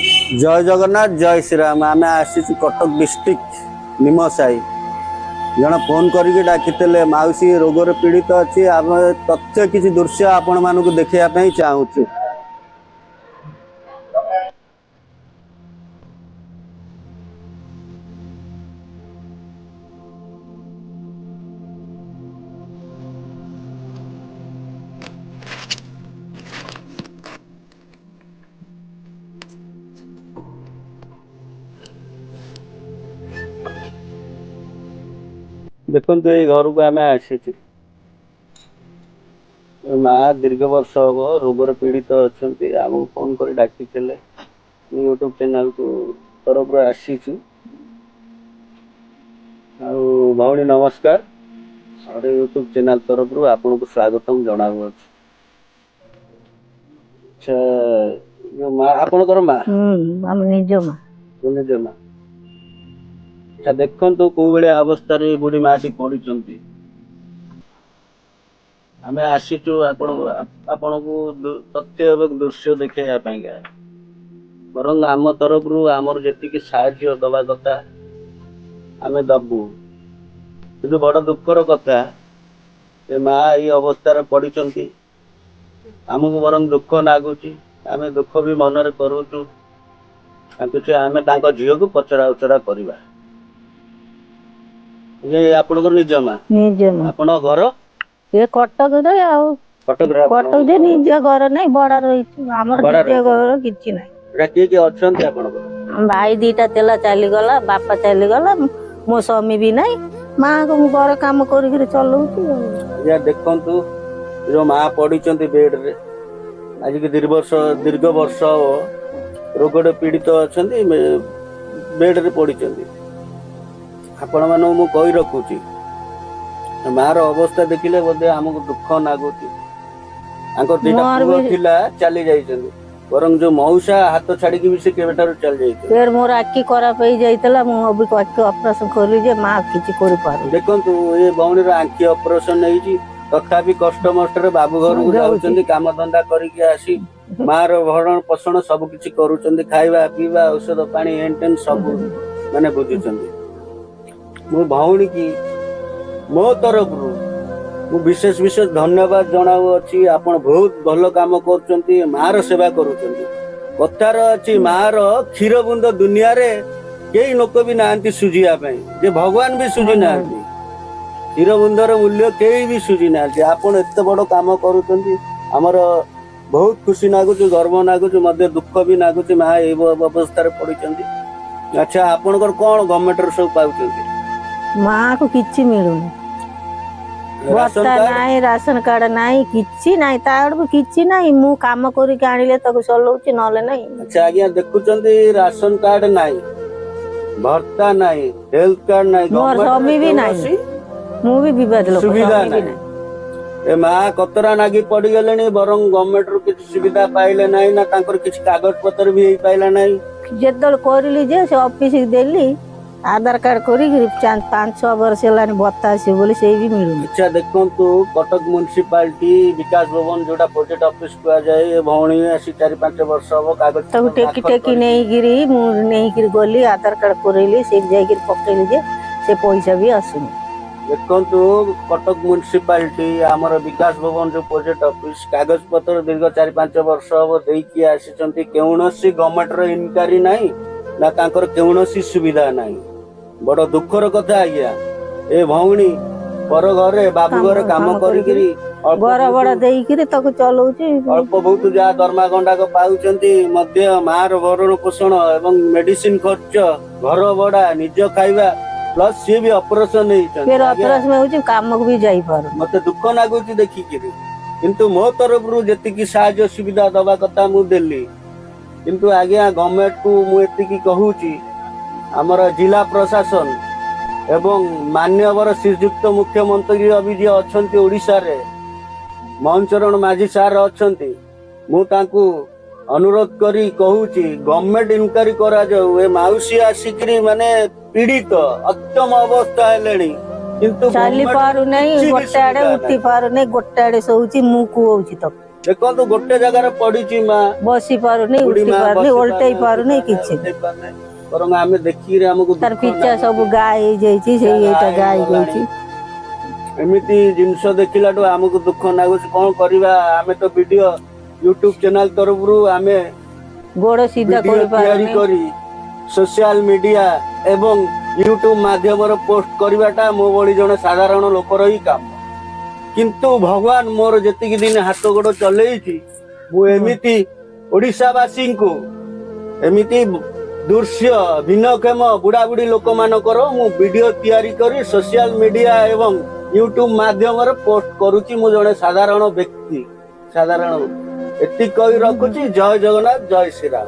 जय जगन्नाथ जय श्री राम। आम आसी कटक डिस्ट्रिक्ट निमसाई जन फोन करके डाकी मौसी रोगर पीड़ित अच्छी आम तथ्य किसी दृश्य आपण मानक देखा चाहूँ। देखो ये घर को आम आसी माँ दीर्घ वर्ष हम रोगर पीड़ित अच्छा आम फोन कर डाकी यूट्यूब चैनल को तरफ आसी भौणी नमस्कार और यूट्यूब चैनल तरफ आपन को स्वागतम जनाऊ। अच्छा माँ आपणकर माँ निज माँ निज माँ। अच्छा देखो कौ भाया अवस्था बुढ़ी माटी पड़ी आम आसीचु आपण को तथ्य एवं दृश्य देखा बरं आम तरफ आमर जी साहाय्य दवा कथा आम दबू कि बड़ दुखर कथा माँ ये अवस्था पड़ी आमको बरं दुख लगुच आम दुख भी मनरे करुचु आम झील को पचरा उचरा करवा। ये आपणकर निज माँ निज माँ आपण घर ये कटक कटक निज घर ना बड़ा रही घर किसी ना किए भाई दीटा तेला चलीगला बापा चलीगला मो स्वामी भी नहीं माँ को घर कम कर चलाऊँ। देखु जो माँ पड़ी बेड रे आज की दीर्घ वर्ष रोगड़े पीड़ित अच्छा बेड रे पड़ी आपण मान मु कही रखुची माँ अवस्था देखिले बोधे आमको दुख लगुच चली जाइए बरं जो मौसा हाथ छाड़ी भी से केवेठार चल जाइए मोर आखि खराब हो जाइतला मु अभी आखि ऑपरेशन करली जे मां किछि करि पारु। देखंतु ये बौणी रो आखि ऑपरेशन नैची तथापि कष्ट मष्ट बाबू घर को जाउचंदी काम धंदा करिके आसी मां रो भरण पोषण सब किछि करूचंदी खाइबा पीबा औषध पानी एंटेन सब माने बुझुचंदी। मु भौणी की मो तरफ मु विशेष विशेष धन्यवाद जनाऊ अच्छी आपण बहुत भल काम कर मार सेवा करुचंदी कथार अच्छी मार क्षीर बुंद दुनिया रे कई लोक भी नांती सुझिया जे भगवान भी सुझी ना क्षीर बुंदर मूल्य कई भी सुझी ना आपण एते बड़ काम करुचंदी हमर बहुत खुशी नागुच गर्व नागुच मध्य दुख भी नागुच माँ ए अवस्था पड़ी। अच्छा आपणकर कौन गवर्नमेंट सब पाउचंदी माँ को किछि मिलुनी बता नाई राशन कार्ड नाई किछि नाई ताड़ को किछि नाई मु काम करी के आनिले तको चलौची नले नाई। अच्छा आज्ञा देखुचंदी राशन कार्ड नाई भर्ता नाई हेल्थ कार्ड नाई मोर स्वामी भी नाई मु भी विवाद लोक सुविधा नाई ए माँ कतरा नागी पड़ी गलेनी बरं गवर्नमेंट रो किछि सुविधा पाइले नाई ना तांकर किछि कागज पत्र भी हेई पाइला नाई जेतल करली जे से ऑफिस देली आधार कार्ड करी 5-6 वर्ष हेलानी भत्ता आसी बोली से भी मिलुनी। अच्छा देखंतु कटक म्युनिसिपालिटी विकास भवन जोटा प्रोजेक्ट ऑफिस को जाए भौणी आसी 4-5 वर्ष हो कागज तब टेकी टेकी नहीं गिरी मु नहीं गिरी गली आधार कार्ड करैली से जाई गिर पकेली जे से पैसा भी आसुनी। देखंतु कटक म्युनिसिपालिटी हमर विकास भवन जो प्रोजेक्ट ऑफिस कागज पत्र दीर्घ 4-5 वर्ष हो देकी आसीचंती केउनसी गवर्नमेंट रो इनक्वारी नाही ना तांकर केउनसी सुविधा नाही बड़ दुखर कथा आज्ञा ए भौणी पर घरे बाबू घर काम करिकरी बड़ा बड़ा देइकरी तक चलौची अल्प बहुत जा दरमा गंडा को पाउचंती मध्य मार भरण पोषण एवं मेडिसिन खर्च घर भड़ा निज खाइबा प्लस सी भी ऑपरेशन नहीं फिर ऑपरेशन होची काम को भी जाई पार मते दुख लागुची देखि किरी किंतु मो तरफ रु जति की सहायता सुविधा दबा कथा मु देली किंतु आज्ञा गवर्नमेंट को मु एति की कहूची हमर जिला प्रशासन एवं मान्यवर श्रीयुक्त मुख्यमंत्री अभी जे अछंती ओडिसा रे मोहनचरण माझी सार अछंती मु तांकू अनुरोध करी कहूची गवर्नमेंट इनक्वारी करा जाऊ ए माउसी आसिकरी माने पीड़ित अत्यम अवस्था हेलेनी किंतु चाली पारु नहीं गोटाड़े उठी पारु नहीं गोटाड़े सोउची मु को होउची तो ଦେଖନ୍ତୁ ଗୋଟେ ଜାଗାରେ ପଡିଛି ମା ବସି ପାରୁନି ବୁଢୀ ଉଠି ମା ପାରୁନି ବସି ଓଲଟେଇ ପାରୁନି, ପାରୁନି ଉଠି କିଛି ପାରୁନି, ଉଠେଇ ପାରୁନି। ବରଂ ଆମେ ଦେଖିକିରି ଆମକୁ ତାର ଦୁଃଖ ପିଚା ଲାଗୁଛି। ସବୁ ଗା ହେଇଯାଇଛି ସେଇ ଏଇଟା ଗା ହେଇଯାଇଛି। ଏମିତି ଜିନିଷ ଦେଖିଲାଠୁ ଆମକୁ ଦୁଃଖ ଲାଗୁଛି। କଣ କରିବା? ଆମେ ତ ଭିଡିଓ ୟୁଟ୍ୟୁବ ଚ୍ୟାନେଲ ତରଫରୁ ଆମେ ଗୋଡ ସିଧା ଭିଡିଓ ତିଆରି କରିପାରୁନି। କରି ସୋସିଆଲ ମିଡିଆ ଏବଂ ୟୁଟ୍ୟୁବ ମାଧ୍ୟମରେ ପୋଷ୍ଟ କରିବାଟା ମୋ ଭଳି ଜଣେ ସାଧାରଣ ଲୋକର ହିଁ କାମ। କିନ୍ତୁ ଭଗବାନ ମୋର ଯେତିକି ଦିନ ହାତ ଗୋଡ ଚଲେଇଛି, ମୁଁ ଏମିତି ଓଡିଶାବାସୀଙ୍କୁ ଏମିତି ଦୃଶ୍ୟ ଭିନ୍ନକ୍ଷମ ବୁଢାବୁଢୀ ଲୋକମାନଙ୍କର ମୁଁ ଭିଡିଓ ତିଆରି କରି ସୋସିଆଲ ମିଡିଆ ଏବଂ ୟୁଟ୍ୟୁବ ମାଧ୍ୟମରେ ପୋଷ୍ଟ କରୁଛି। ମୁଁ ଜଣେ ସାଧାରଣ ବ୍ୟକ୍ତି, ସାଧାରଣ ଏତିକି କହି ରଖୁଛି। ଜୟ ଜଗନ୍ନାଥ, ଜୟ ଶ୍ରୀରାମ।